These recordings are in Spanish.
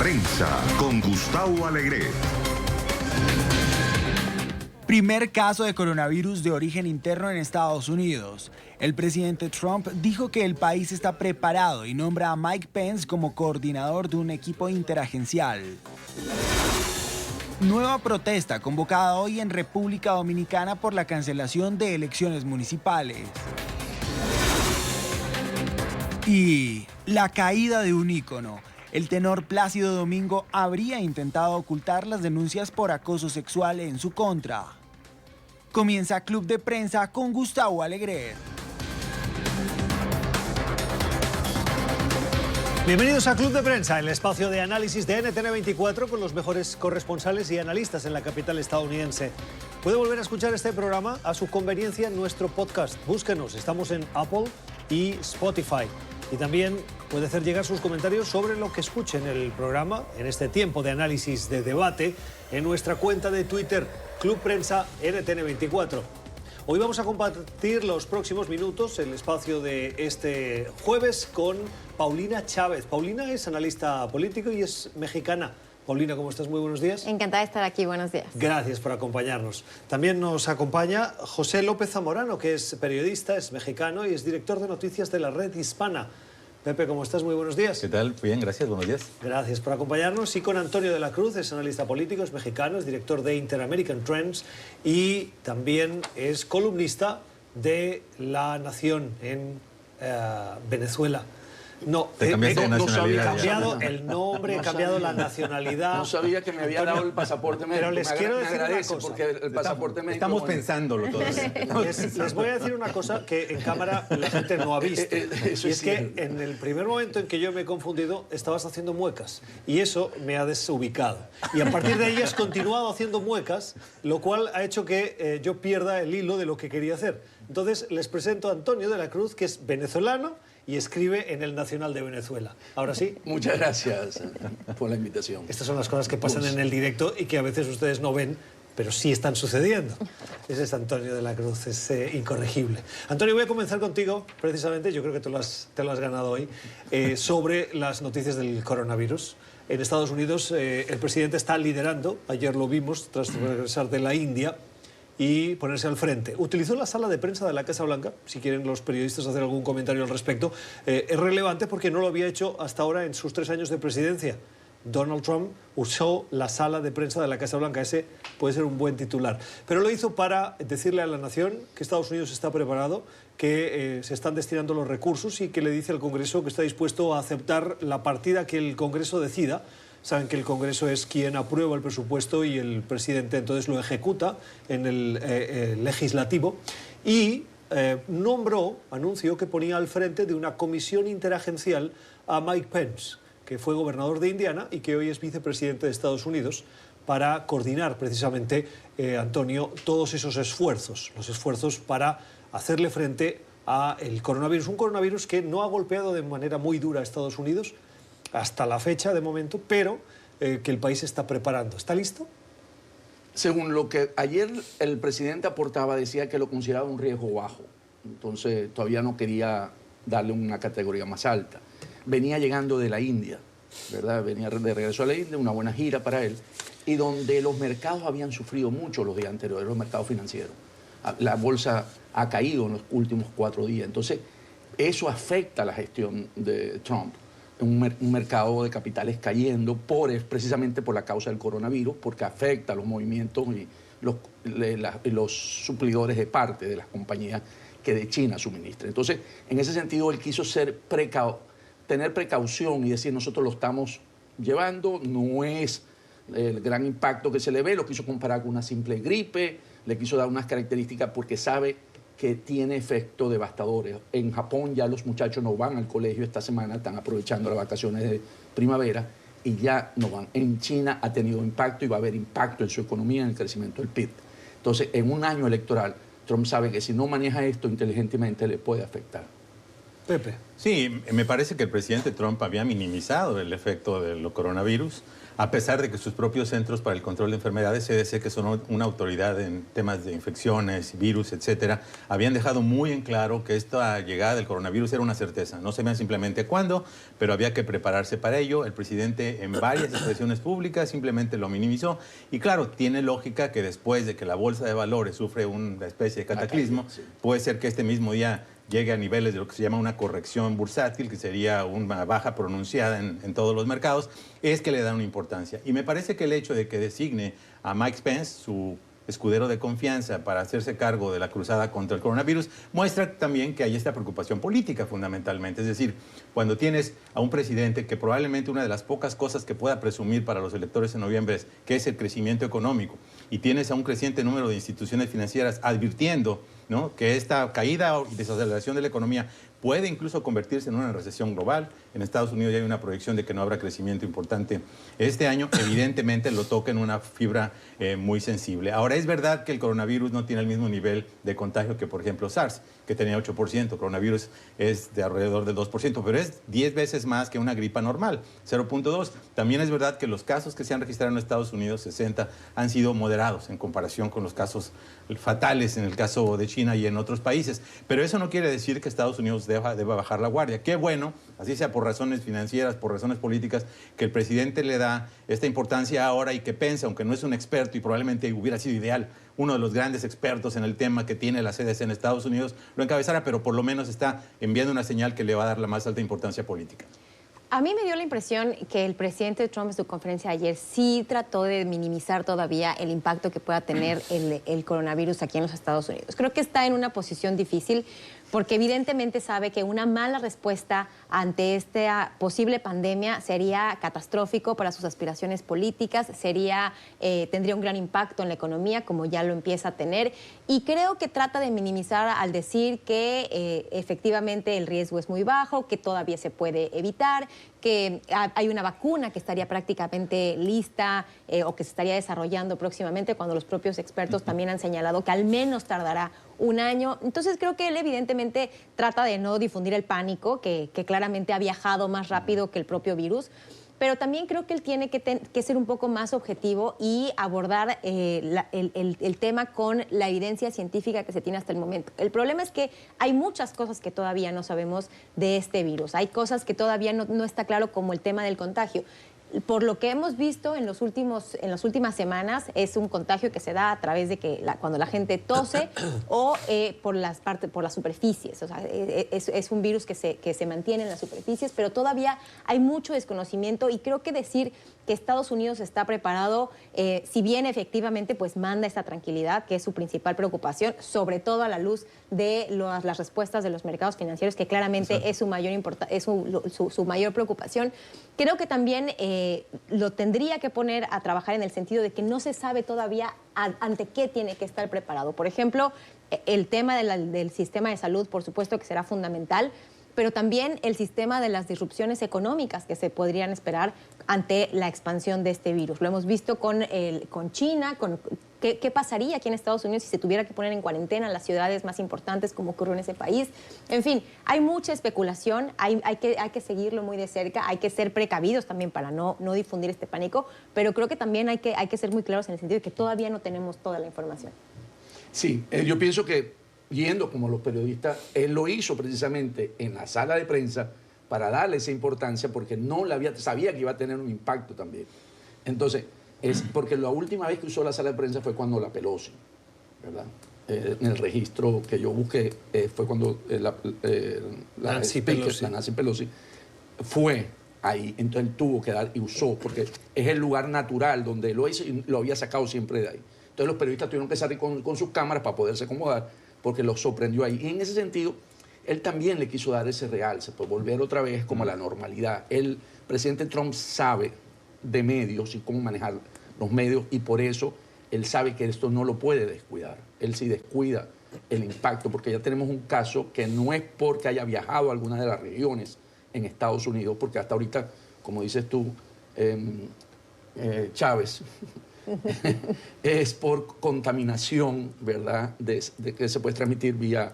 Prensa con Gustavo Alegret. Primer caso de coronavirus de origen interno en Estados Unidos. El presidente Trump dijo que el país está preparado y nombra a Mike Pence como coordinador de un equipo interagencial. Nueva protesta convocada hoy en República Dominicana por la cancelación de elecciones municipales. Y la caída de un ícono. El tenor Plácido Domingo habría intentado ocultar las denuncias por acoso sexual en su contra. Comienza Club de Prensa con Gustavo Alegret. Bienvenidos a Club de Prensa, el espacio de análisis de NTN24 con los mejores corresponsales y analistas en la capital estadounidense. Puede volver a escuchar este programa a su conveniencia en nuestro podcast. Búsquenos, estamos en Apple y Spotify. Y también puede hacer llegar sus comentarios sobre lo que escuche en el programa, en este tiempo de análisis, de debate, en nuestra cuenta de Twitter, Club Prensa NTN24. Hoy vamos a compartir los próximos minutos, el espacio de este jueves, con Paulina Chávez. Paulina es analista político y es mexicana. Paulina, ¿cómo estás? Muy buenos días. Encantada de estar aquí, buenos días. Gracias por acompañarnos. También nos acompaña José López Zamorano, que es periodista, es mexicano y es director de noticias de la Red Hispana. Pepe, ¿cómo estás? Muy buenos días. ¿Qué tal? Bien, gracias, buenos días. Gracias por acompañarnos. Y con Antonio de la Cruz, es analista político, es mexicano, es director de Inter-American Trends y también es columnista de La Nación en Venezuela. No, Te cambiaste de nacionalidad. He cambiado el nombre, he cambiado la nacionalidad. No sabía que me había dado el pasaporte médico. Pero les quiero decir una cosa. Porque el pasaporte médico... Estamos pensándolo todavía. Les voy a decir una cosa que en cámara la gente no ha visto. Y es que en el primer momento en que yo me he confundido, estabas haciendo muecas. Y eso me ha desubicado. Y a partir de ahí has continuado haciendo muecas, lo cual ha hecho que yo pierda el hilo de lo que quería hacer. Entonces les presento a Antonio de la Cruz, que es venezolano y escribe en El Nacional de Venezuela. Ahora sí. Muchas gracias por la invitación. Estas son las cosas que pasan en el directo y que a veces ustedes no ven, pero sí están sucediendo. Ese es Antonio de la Cruz, es incorregible. Antonio, voy a comenzar contigo, precisamente, yo creo que te lo has ganado hoy, sobre las noticias del coronavirus. En Estados Unidos el presidente está liderando, ayer lo vimos, tras regresar de la India, y ponerse al frente. Utilizó la sala de prensa de la Casa Blanca, si quieren los periodistas hacer algún comentario al respecto. Es relevante porque no lo había hecho hasta ahora en sus 3 años de presidencia. Donald Trump usó la sala de prensa de la Casa Blanca. Ese puede ser un buen titular. Pero lo hizo para decirle a la nación que Estados Unidos está preparado, que se están destinando los recursos y que le dice al Congreso que está dispuesto a aceptar la partida que el Congreso decida. Saben que el Congreso es quien aprueba el presupuesto y el presidente entonces lo ejecuta en el legislativo. Y anunció que ponía al frente de una comisión interagencial a Mike Pence, que fue gobernador de Indiana y que hoy es vicepresidente de Estados Unidos, para coordinar precisamente, Antonio, todos esos esfuerzos, los esfuerzos para hacerle frente al coronavirus. Un coronavirus que no ha golpeado de manera muy dura a Estados Unidos hasta la fecha de momento, pero que el país está preparando. ¿Está listo? Según lo que ayer el presidente aportaba, decía que lo consideraba un riesgo bajo. Entonces todavía no quería darle una categoría más alta. Venía llegando de la India, ¿verdad? Venía de regreso a la India, una buena gira para él, y donde los mercados habían sufrido mucho los días anteriores, los mercados financieros. La bolsa ha caído en los últimos 4 días. Entonces eso afecta la gestión de Trump. Un mercado de capitales cayendo precisamente por la causa del coronavirus, porque afecta los movimientos y los suplidores de parte de las compañías que de China suministran. Entonces, en ese sentido, él quiso tener precaución y decir, nosotros lo estamos llevando, no es el gran impacto que se le ve, lo quiso comparar con una simple gripe, le quiso dar unas características porque sabe que tiene efectos devastadores. En Japón ya los muchachos no van al colegio esta semana, están aprovechando las vacaciones de primavera y ya no van. En China ha tenido impacto y va a haber impacto en su economía, en el crecimiento del PIB. Entonces, en un año electoral, Trump sabe que si no maneja esto inteligentemente le puede afectar. Pepe. Sí, me parece que el presidente Trump había minimizado el efecto del coronavirus a pesar de que sus propios Centros para el Control de Enfermedades, CDC, que son una autoridad en temas de infecciones, virus, etcétera, habían dejado muy en claro que esta llegada del coronavirus era una certeza. No sabían simplemente cuándo, pero había que prepararse para ello. El presidente en varias expresiones públicas simplemente lo minimizó. Y claro, tiene lógica que después de que la bolsa de valores sufre una especie de cataclismo, puede ser que este mismo día llegue a niveles de lo que se llama una corrección bursátil, que sería una baja pronunciada en todos los mercados, es que le da una importancia. Y me parece que el hecho de que designe a Mike Pence, su escudero de confianza, para hacerse cargo de la cruzada contra el coronavirus, muestra también que hay esta preocupación política fundamentalmente. Es decir, cuando tienes a un presidente que probablemente una de las pocas cosas que pueda presumir para los electores en noviembre es que es el crecimiento económico, y tienes a un creciente número de instituciones financieras advirtiendo, ¿no?, que esta caída y desaceleración de la economía puede incluso convertirse en una recesión global. En Estados Unidos ya hay una proyección de que no habrá crecimiento importante este año. Evidentemente lo toca en una fibra muy sensible. Ahora, es verdad que el coronavirus no tiene el mismo nivel de contagio que, por ejemplo, SARS, que tenía 8%. Coronavirus es de alrededor del 2%, pero es 10 veces más que una gripa normal, 0.2. También es verdad que los casos que se han registrado en Estados Unidos, 60, han sido moderados en comparación con los casos fatales en el caso de China y en otros países. Pero eso no quiere decir que Estados Unidos deba bajar la guardia. Qué bueno, así sea por razones financieras, por razones políticas, que el presidente le da esta importancia ahora y que Pence, aunque no es un experto y probablemente hubiera sido ideal, uno de los grandes expertos en el tema que tiene la CDC en Estados Unidos, lo encabezara, pero por lo menos está enviando una señal que le va a dar la más alta importancia política. A mí me dio la impresión que el presidente Trump en su conferencia ayer sí trató de minimizar todavía el impacto que pueda tener el coronavirus aquí en los Estados Unidos. Creo que está en una posición difícil porque evidentemente sabe que una mala respuesta ante esta posible pandemia sería catastrófico para sus aspiraciones políticas, tendría un gran impacto en la economía, como ya lo empieza a tener, y creo que trata de minimizar al decir que efectivamente el riesgo es muy bajo, que todavía se puede evitar, que hay una vacuna que estaría prácticamente lista o que se estaría desarrollando próximamente, cuando los propios expertos también han señalado que al menos tardará un año. Entonces creo que él evidentemente trata de no difundir el pánico, que claramente ha viajado más rápido que el propio virus, pero también creo que él tiene que ser un poco más objetivo y abordar el tema con la evidencia científica que se tiene hasta el momento. El problema es que hay muchas cosas que todavía no sabemos de este virus. Hay cosas que todavía no está claro, como el tema del contagio. Por lo que hemos visto en las últimas semanas, es un contagio que se da a través de que cuando la gente tose o por las superficies. O sea, es un virus que se mantiene en las superficies, pero todavía hay mucho desconocimiento, y creo que decir que Estados Unidos está preparado, si bien efectivamente pues manda esta tranquilidad, que es su principal preocupación, sobre todo a la luz de las respuestas de los mercados financieros, que claramente es su mayor preocupación. Creo que también lo tendría que poner a trabajar en el sentido de que no se sabe todavía ante qué tiene que estar preparado. Por ejemplo, el tema del sistema de salud, por supuesto que será fundamental, pero también el sistema de las disrupciones económicas que se podrían esperar ante la expansión de este virus. Lo hemos visto con China, ¿qué pasaría aquí en Estados Unidos si se tuviera que poner en cuarentena las ciudades más importantes, como ocurrió en ese país? En fin, hay mucha especulación, hay que seguirlo muy de cerca, hay que ser precavidos también para no difundir este pánico, pero creo que también hay que ser muy claros en el sentido de que todavía no tenemos toda la información. Sí, yo pienso que, yendo como los periodistas, él lo hizo precisamente en la sala de prensa para darle esa importancia, porque sabía que iba a tener un impacto también. Entonces, es porque la última vez que usó la sala de prensa fue cuando la Pelosi, ¿verdad? En el registro que yo busqué fue cuando la Nancy Pelosi fue ahí. Entonces él tuvo que dar y usó, porque es el lugar natural donde lo hizo y lo había sacado siempre de ahí. Entonces los periodistas tuvieron que salir con sus cámaras para poderse acomodar, porque los sorprendió ahí. Y en ese sentido, él también le quiso dar ese realce, por volver otra vez como a la normalidad. El presidente Trump sabe de medios y cómo manejar los medios, y por eso él sabe que esto no lo puede descuidar. Él sí descuida el impacto, porque ya tenemos un caso que no es porque haya viajado a alguna de las regiones en Estados Unidos, porque hasta ahorita, como dices tú, Chávez, es por contaminación, ¿verdad?, de que se puede transmitir vía,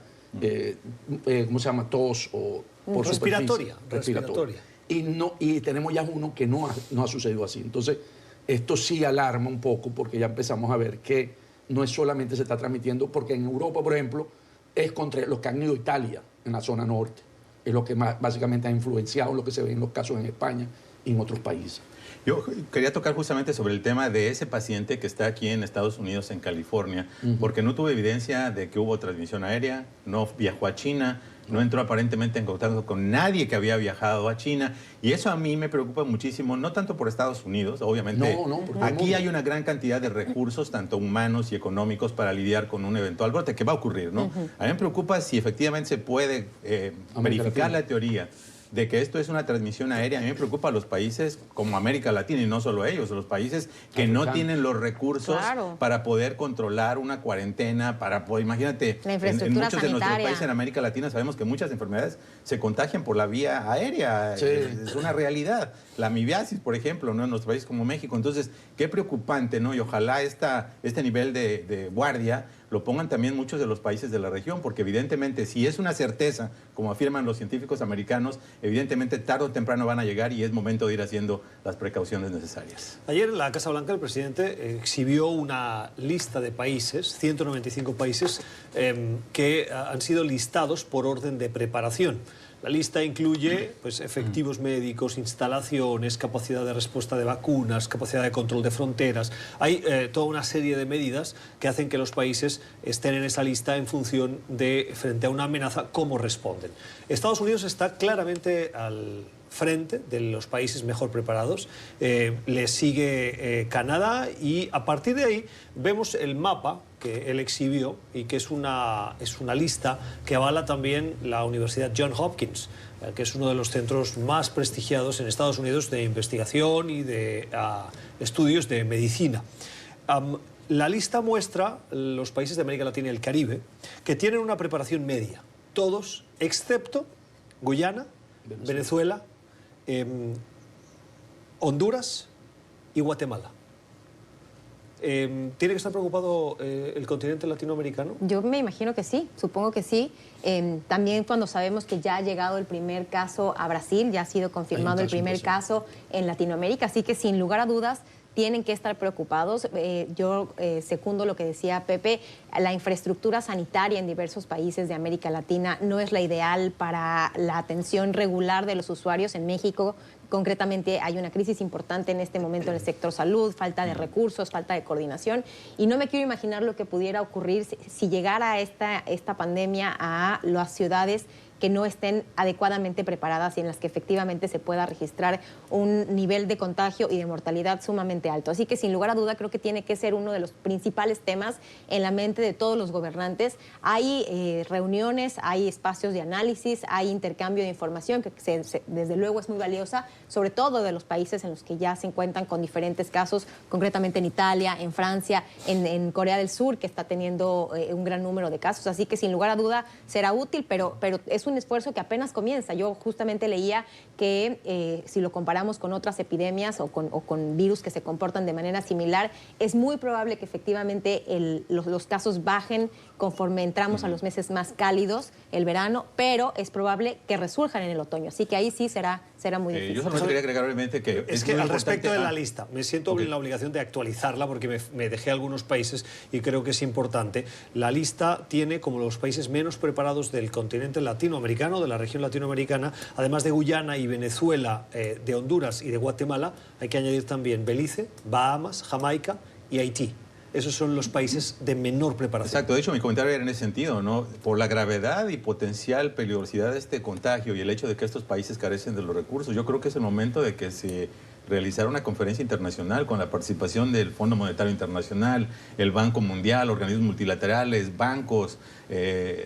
¿cómo se llama?, tos o por respiratoria. Y tenemos ya uno que no ha sucedido así. Entonces, esto sí alarma un poco porque ya empezamos a ver que no es solamente se está transmitiendo, porque en Europa, por ejemplo, es contra los que han ido a Italia, en la zona norte. Es lo que más, básicamente ha influenciado lo que se ve en los casos en España y en otros países. Yo quería tocar justamente sobre el tema de ese paciente que está aquí en Estados Unidos, en California, porque no tuvo evidencia de que hubo transmisión aérea, no viajó a China, no entró aparentemente en contacto con nadie que había viajado a China. Y eso a mí me preocupa muchísimo, no tanto por Estados Unidos, obviamente. porque aquí hay una gran cantidad de recursos, tanto humanos y económicos, para lidiar con un eventual brote que va a ocurrir, ¿no? A mí me preocupa si efectivamente se puede verificar la teoría de que esto es una transmisión aérea. A mí me preocupa a los países como América Latina, y no solo ellos, los países que no tienen los recursos para poder controlar una cuarentena, para poder, imagínate, la en muchos de nuestros sanitaria. países en América Latina sabemos que muchas enfermedades se contagian por la vía aérea. Sí. Es una realidad. La amibiasis, por ejemplo, ¿no? En nuestro país como México. Entonces, qué preocupante, ¿no? Y ojalá este nivel de guardia lo pongan también muchos de los países de la región, porque evidentemente si es una certeza, como afirman los científicos americanos, evidentemente tarde o temprano van a llegar y es momento de ir haciendo las precauciones necesarias. Ayer en la Casa Blanca el presidente exhibió una lista de países, 195 países, que han sido listados por orden de preparación. La lista incluye pues, efectivos médicos, instalaciones, capacidad de respuesta de vacunas, capacidad de control de fronteras. Hay toda una serie de medidas que hacen que los países estén en esa lista en función de, frente a una amenaza, cómo responden. Estados Unidos está claramente al frente de los países mejor preparados, le sigue Canadá, y a partir de ahí vemos el mapa que él exhibió y que es una lista que avala también la Universidad Johns Hopkins, que es uno de los centros más prestigiados en Estados Unidos de investigación y de estudios de medicina. La lista muestra los países de América Latina y el Caribe que tienen una preparación media, todos excepto Guyana, Venezuela, Honduras y Guatemala. ¿Tiene que estar preocupado el continente latinoamericano? Yo me imagino que sí, supongo que sí. También cuando sabemos que ya ha llegado el primer caso a Brasil, ya ha sido confirmado el primer caso en Latinoamérica, así que sin lugar a dudas tienen que estar preocupados. Yo secundo lo que decía Pepe, la infraestructura sanitaria en diversos países de América Latina no es la ideal para la atención regular de los usuarios. En México, concretamente, hay una crisis importante en este momento en el sector salud, falta de recursos, falta de coordinación, y no me quiero imaginar lo que pudiera ocurrir si llegara esta pandemia a las ciudades que no estén adecuadamente preparadas y en las que efectivamente se pueda registrar un nivel de contagio y de mortalidad sumamente alto. Así que sin lugar a duda creo que tiene que ser uno de los principales temas en la mente de todos los gobernantes. Hay reuniones, hay espacios de análisis, hay intercambio de información que desde luego es muy valiosa, sobre todo de los países en los que ya se encuentran con diferentes casos, concretamente en Italia, en Francia, en Corea del Sur, que está teniendo un gran número de casos. Así que sin lugar a duda será útil, pero es un esfuerzo que apenas comienza. Yo justamente leía que si lo comparamos con otras epidemias o con virus que se comportan de manera similar, es muy probable que efectivamente los casos bajen conforme entramos a los meses más cálidos, el verano, pero es probable que resurjan en el otoño. Así que ahí sí será muy difícil. Yo solamente quería agregar obviamente que es que al respecto de la lista lista, me siento en la obligación de actualizarla porque me dejé algunos países y creo que es importante. La lista tiene como los países menos preparados del continente latinoamericano, de la región latinoamericana, además de Guyana y Venezuela, de Honduras y de Guatemala, hay que añadir también Belice, Bahamas, Jamaica y Haití. Esos son los países de menor preparación. Exacto, de hecho mi comentario era en ese sentido, ¿no? Por la gravedad y potencial peligrosidad de este contagio y el hecho de que estos países carecen de los recursos, yo creo que es el momento de que se realizara una conferencia internacional con la participación del Fondo Monetario Internacional, el Banco Mundial, organismos multilaterales, bancos,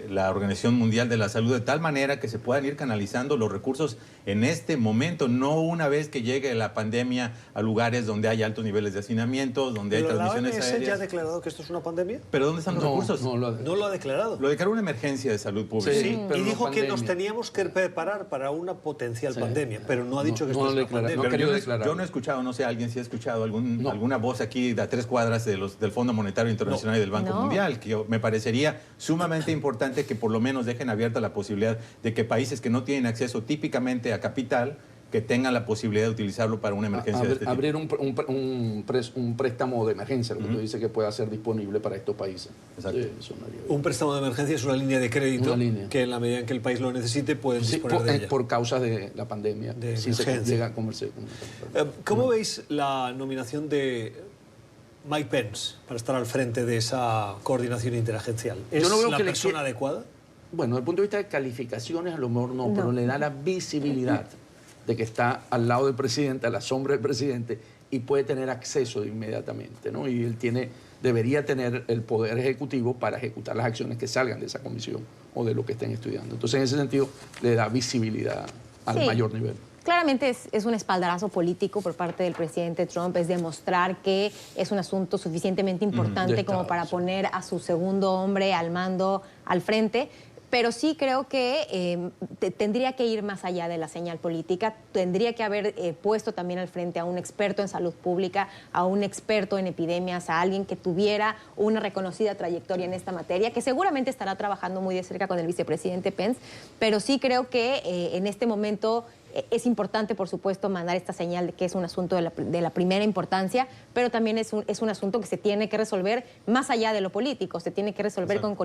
la Organización Mundial de la Salud, de tal manera que se puedan ir canalizando los recursos en este momento, no una vez que llegue la pandemia a lugares donde hay altos niveles de hacinamiento, donde hay transmisiones ¿La OMS aéreas. ya ha declarado que esto es una pandemia? ¿Pero dónde están los recursos? No lo ha declarado. Lo declaró una emergencia de salud pública. Sí, pero y no dijo que pandemia. nos teníamos que preparar para una potencial pandemia, pero no ha dicho que esto es una pandemia. no Pero quería yo declarar. no he escuchado, no sé, alguien sí ha escuchado alguna voz aquí a 3 cuadras del Fondo Monetario Internacional y del Banco Mundial, que me parecería sumamente importante que por lo menos dejen abierta la posibilidad de que países que no tienen acceso típicamente a capital que tengan la posibilidad de utilizarlo para una emergencia de este tipo. Abrir un préstamo de emergencia, lo que tú dices que pueda ser disponible para estos países. Exacto. Un préstamo de emergencia es una línea de crédito que en la medida en que el país lo necesite pueden disponer de ella. Por causa de la pandemia. De sí se emergencia. llega a comerse. ¿Cómo veis la nominación de Mike Pence para estar al frente de esa coordinación interagencial? ¿Es Yo no veo la que persona adecuada? Bueno, desde el punto de vista de calificaciones, a lo mejor no, pero le da la visibilidad de que está al lado del presidente, a la sombra del presidente, y puede tener acceso inmediatamente, ¿no? Y él debería tener el poder ejecutivo para ejecutar las acciones que salgan de esa comisión o de lo que estén estudiando. Entonces, en ese sentido, le da visibilidad al mayor nivel. Claramente es un espaldarazo político por parte del presidente Trump, es demostrar que es un asunto suficientemente importante como para poner a su segundo hombre al mando al frente. Pero sí creo que tendría que ir más allá de la señal política, tendría que haber puesto también al frente a un experto en salud pública, a un experto en epidemias, a alguien que tuviera una reconocida trayectoria en esta materia, que seguramente estará trabajando muy de cerca con el vicepresidente Pence, pero sí creo que en este momento es importante, por supuesto, mandar esta señal de que es un asunto de la primera importancia, pero también es un asunto que se tiene que resolver más allá de lo político, se tiene que resolver con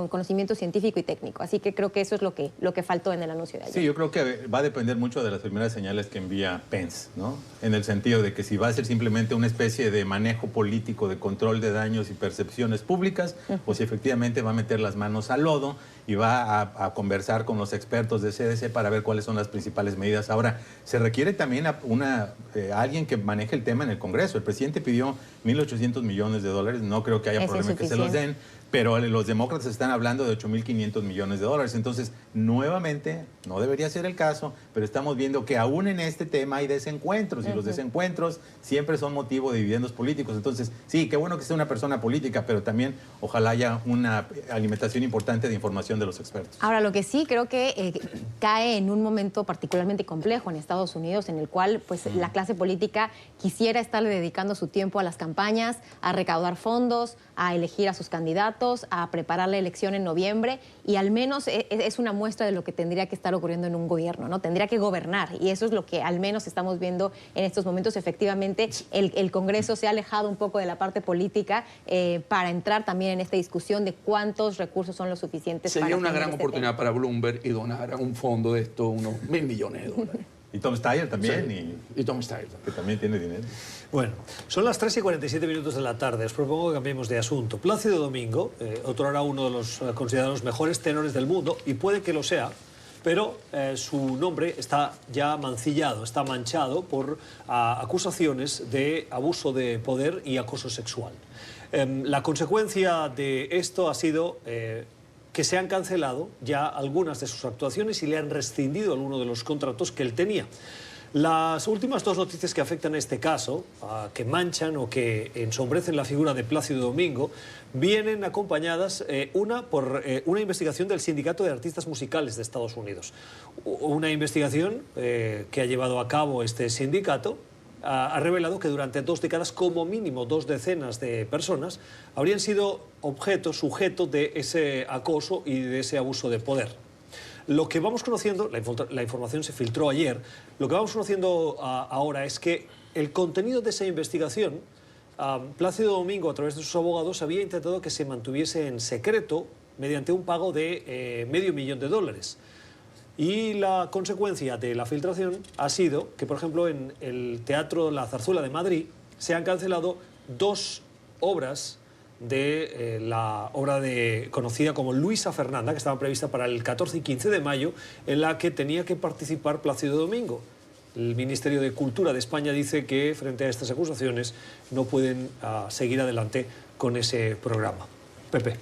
conocimiento científico y técnico. Así que creo que eso es lo que faltó en el anuncio de ayer. Sí, yo creo que va a depender mucho de las primeras señales que envía Pence, ¿no? En el sentido de que si va a ser simplemente una especie de manejo político, de control de daños y percepciones públicas, o si efectivamente va a meter las manos al lodo y va a conversar con los expertos de CDC para ver cuáles son las principales medidas. Ahora, se requiere también alguien que maneje el tema en el Congreso. El presidente pidió $1.800 millones, no creo que haya problema en que se los den, pero los demócratas están hablando de $8.500 millones. Entonces, nuevamente, no debería ser el caso, pero estamos viendo que aún en este tema hay desencuentros, y los desencuentros siempre son motivo de dividendos políticos. Entonces, sí, qué bueno que sea una persona política, pero también ojalá haya una alimentación importante de información de los expertos. Ahora, lo que sí creo que cae en un momento particularmente complejo en Estados Unidos, en el cual pues, la clase política quisiera estarle dedicando su tiempo a las campañas, a recaudar fondos, a elegir a sus candidatos, a preparar la elección en noviembre, y al menos es una muestra de lo que tendría que estar ocurriendo en un gobierno, ¿no? Tendría que gobernar, y eso es lo que al menos estamos viendo en estos momentos. Efectivamente, el Congreso se ha alejado un poco de la parte política para entrar también en esta discusión de cuántos recursos son los suficientes. Sería una gran oportunidad para Bloomberg y donar a un fondo de esto unos $1.000 millones. Y Tom Steyer también. Sí, y Tom Steyer también. Que también tiene dinero. Bueno, son las 3:47 de la tarde. Os propongo que cambiemos de asunto. Plácido Domingo otorgará uno de los considerados mejores tenores del mundo, y puede que lo sea, pero su nombre está ya mancillado, está manchado por acusaciones de abuso de poder y acoso sexual. La consecuencia de esto ha sido que se han cancelado ya algunas de sus actuaciones y le han rescindido algunos de los contratos que él tenía. Las últimas dos noticias que afectan a este caso, que manchan o que ensombrecen la figura de Plácido Domingo, vienen acompañadas, una por una investigación del Sindicato de Artistas Musicales de Estados Unidos. Una investigación que ha llevado a cabo este sindicato ha revelado que durante 2 décadas, como mínimo 2 decenas de personas habrían sido sujeto de ese acoso y de ese abuso de poder. Lo que vamos conociendo, la información se filtró ayer, lo que vamos conociendo ahora es que el contenido de esa investigación, Plácido Domingo, a través de sus abogados, había intentado que se mantuviese en secreto mediante un pago de $500,000. Y la consecuencia de la filtración ha sido que, por ejemplo, en el Teatro La Zarzuela de Madrid se han cancelado 2 obras de la obra conocida como Luisa Fernanda, que estaba prevista para el 14 y 15 de mayo, en la que tenía que participar Plácido Domingo. El Ministerio de Cultura de España dice que, frente a estas acusaciones, no pueden seguir adelante con ese programa. Pepe.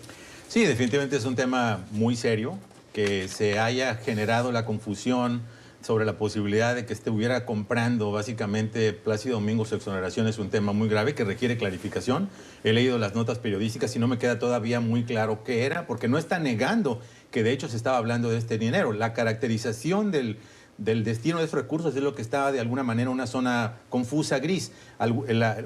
Sí, definitivamente es un tema muy serio. Que se haya generado la confusión sobre la posibilidad de que estuviera comprando básicamente Plácido Domingo su exoneración es un tema muy grave que requiere clarificación. He leído las notas periodísticas y no me queda todavía muy claro qué era, porque no está negando que de hecho se estaba hablando de este dinero. La caracterización del del destino de esos recursos es lo que está de alguna manera en una zona confusa, gris.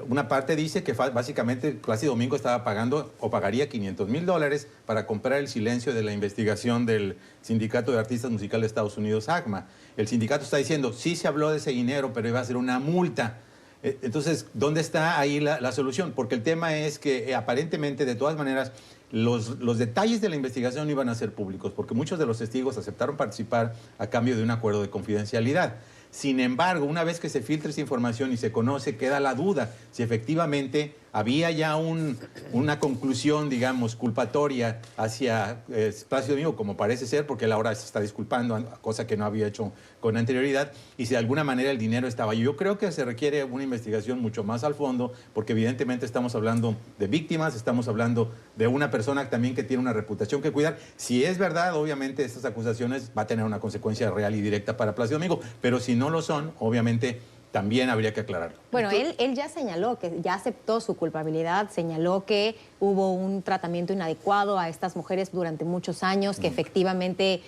Una parte dice que básicamente Plácido Domingo estaba pagando o pagaría $500,000 para comprar el silencio de la investigación del Sindicato de Artistas Musicales de Estados Unidos, ACMA. El sindicato está diciendo, sí se habló de ese dinero, pero iba a ser una multa. Entonces, ¿dónde está ahí la solución? Porque el tema es que aparentemente, de todas maneras, los detalles de la investigación no iban a ser públicos, porque muchos de los testigos aceptaron participar a cambio de un acuerdo de confidencialidad. Sin embargo, una vez que se filtra esa información y se conoce, queda la duda si efectivamente había ya una conclusión, digamos, culpatoria hacia Plácido Domingo, como parece ser, porque él ahora se está disculpando, cosa que no había hecho con anterioridad, y si de alguna manera el dinero estaba ahí. Yo creo que se requiere una investigación mucho más al fondo, porque evidentemente estamos hablando de víctimas, estamos hablando de una persona también que tiene una reputación que cuidar. Si es verdad, obviamente estas acusaciones va a tener una consecuencia real y directa para Plácido Domingo, pero si no lo son, obviamente también habría que aclararlo. Bueno, él ya señaló que ya aceptó su culpabilidad, señaló que hubo un tratamiento inadecuado a estas mujeres durante muchos años, que efectivamente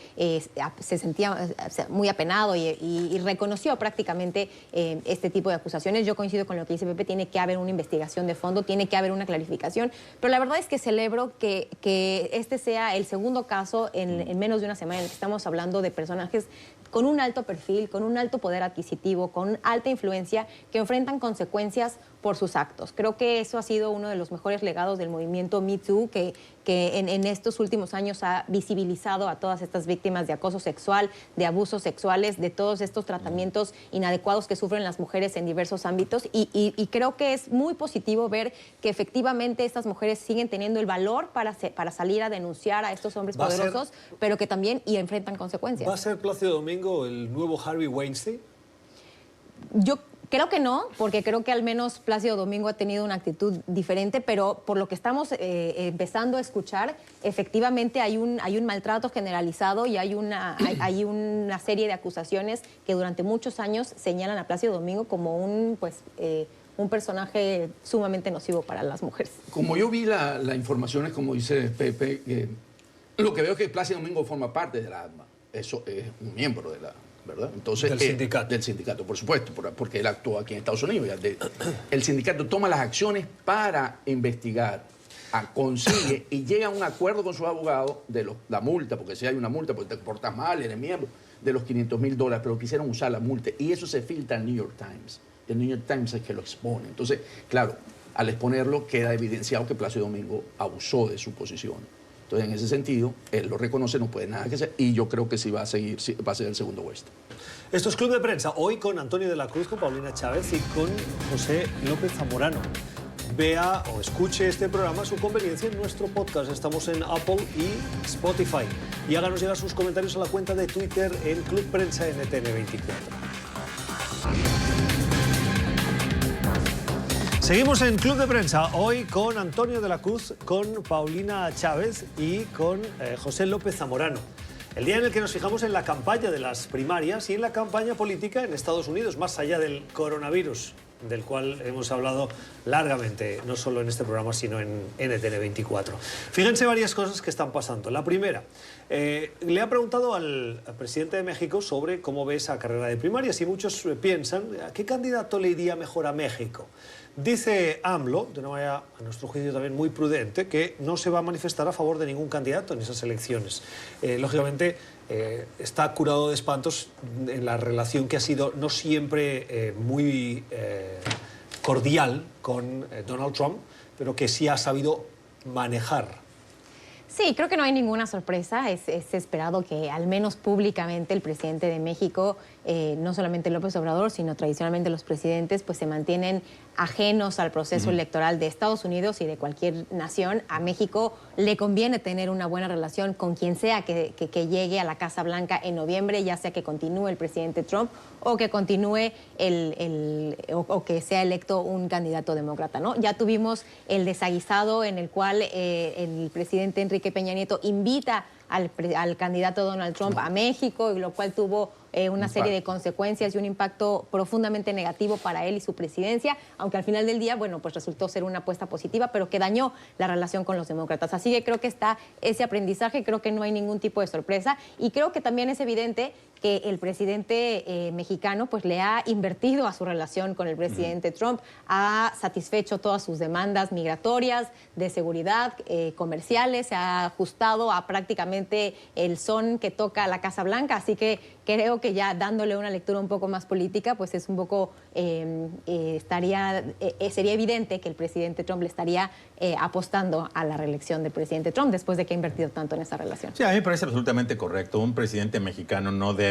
se sentía muy apenado y reconoció prácticamente este tipo de acusaciones. Yo coincido con lo que dice Pepe, tiene que haber una investigación de fondo, tiene que haber una clarificación, pero la verdad es que celebro que este sea el segundo caso en menos de una semana en el que estamos hablando de personajes con un alto perfil, con un alto poder adquisitivo, con alta influencia, que enfrentan consecuencias por sus actos. Creo que eso ha sido uno de los mejores legados del movimiento Me Too, que en estos últimos años ha visibilizado a todas estas víctimas de acoso sexual, de abusos sexuales, de todos estos tratamientos inadecuados que sufren las mujeres en diversos ámbitos. Y creo que es muy positivo ver que efectivamente estas mujeres siguen teniendo el valor para salir a denunciar a estos hombres poderosos, pero que también enfrentan consecuencias. ¿Va a ser Plácido Domingo el nuevo Harvey Weinstein? Yo creo que no, porque creo que al menos Plácido Domingo ha tenido una actitud diferente, pero por lo que estamos empezando a escuchar, efectivamente hay un maltrato generalizado y hay una serie de acusaciones que durante muchos años señalan a Plácido Domingo como un personaje sumamente nocivo para las mujeres. Como yo vi la información, es como dice Pepe, lo que veo es que Plácido Domingo forma parte de la ACMA. Eso es un miembro de la... ¿verdad? Entonces, del sindicato. Del sindicato, por supuesto, porque él actúa aquí en Estados Unidos. El sindicato toma las acciones para investigar, consigue y llega a un acuerdo con sus abogados de la multa, porque si hay una multa, porque te portas mal, eres miembro, de los $500,000, pero quisieron usar la multa. Y eso se filtra al New York Times. El New York Times es que lo expone. Entonces, claro, al exponerlo queda evidenciado que Plácido Domingo abusó de su posición. Entonces, en ese sentido, él lo reconoce, no puede nada que hacer, y yo creo que sí va a ser el segundo West. Esto es Club de Prensa, hoy con Antonio de la Cruz, con Paulina Chávez y con José López Zamorano. Vea o escuche este programa a su conveniencia en nuestro podcast. Estamos en Apple y Spotify. Y háganos llegar sus comentarios a la cuenta de Twitter en Club Prensa NTN24. Seguimos en Club de Prensa, hoy con Antonio de la Cruz, con Paulina Chávez y con José López Zamorano. El día en el que nos fijamos en la campaña de las primarias y en la campaña política en Estados Unidos, más allá del coronavirus, del cual hemos hablado largamente, no solo en este programa, sino en NTN24. Fíjense varias cosas que están pasando. La primera, le ha preguntado al presidente de México sobre cómo ve esa carrera de primarias y muchos piensan, ¿a qué candidato le iría mejor a México? Dice AMLO, de una manera a nuestro juicio también muy prudente, que no se va a manifestar a favor de ningún candidato en esas elecciones. Lógicamente está curado de espantos en la relación que ha sido no siempre muy cordial con Donald Trump, pero que sí ha sabido manejar. Sí, creo que no hay ninguna sorpresa. Es esperado que al menos públicamente el presidente de México, no solamente López Obrador, sino tradicionalmente los presidentes, pues se mantienen ajenos al proceso electoral de Estados Unidos y de cualquier nación. A México le conviene tener una buena relación con quien sea que llegue a la Casa Blanca en noviembre, ya sea que continúe el presidente Trump o que continúe o que sea electo un candidato demócrata, ¿no? Ya tuvimos el desaguisado en el cual el presidente Enrique Peña Nieto invita al candidato Donald Trump a México, y lo cual tuvo una serie de consecuencias y un impacto profundamente negativo para él y su presidencia, aunque al final del día, bueno, pues resultó ser una apuesta positiva, pero que dañó la relación con los demócratas. Así que creo que está ese aprendizaje, creo que no hay ningún tipo de sorpresa y creo que también es evidente que el presidente mexicano pues le ha invertido a su relación con el presidente Trump, ha satisfecho todas sus demandas migratorias, de seguridad, comerciales, se ha ajustado a prácticamente el son que toca la Casa Blanca, así que creo que ya dándole una lectura un poco más política, pues es un poco, sería evidente que el presidente Trump le estaría apostando a la reelección del presidente Trump después de que ha invertido tanto en esa relación. Sí, a mí me parece absolutamente correcto. Un presidente mexicano no debe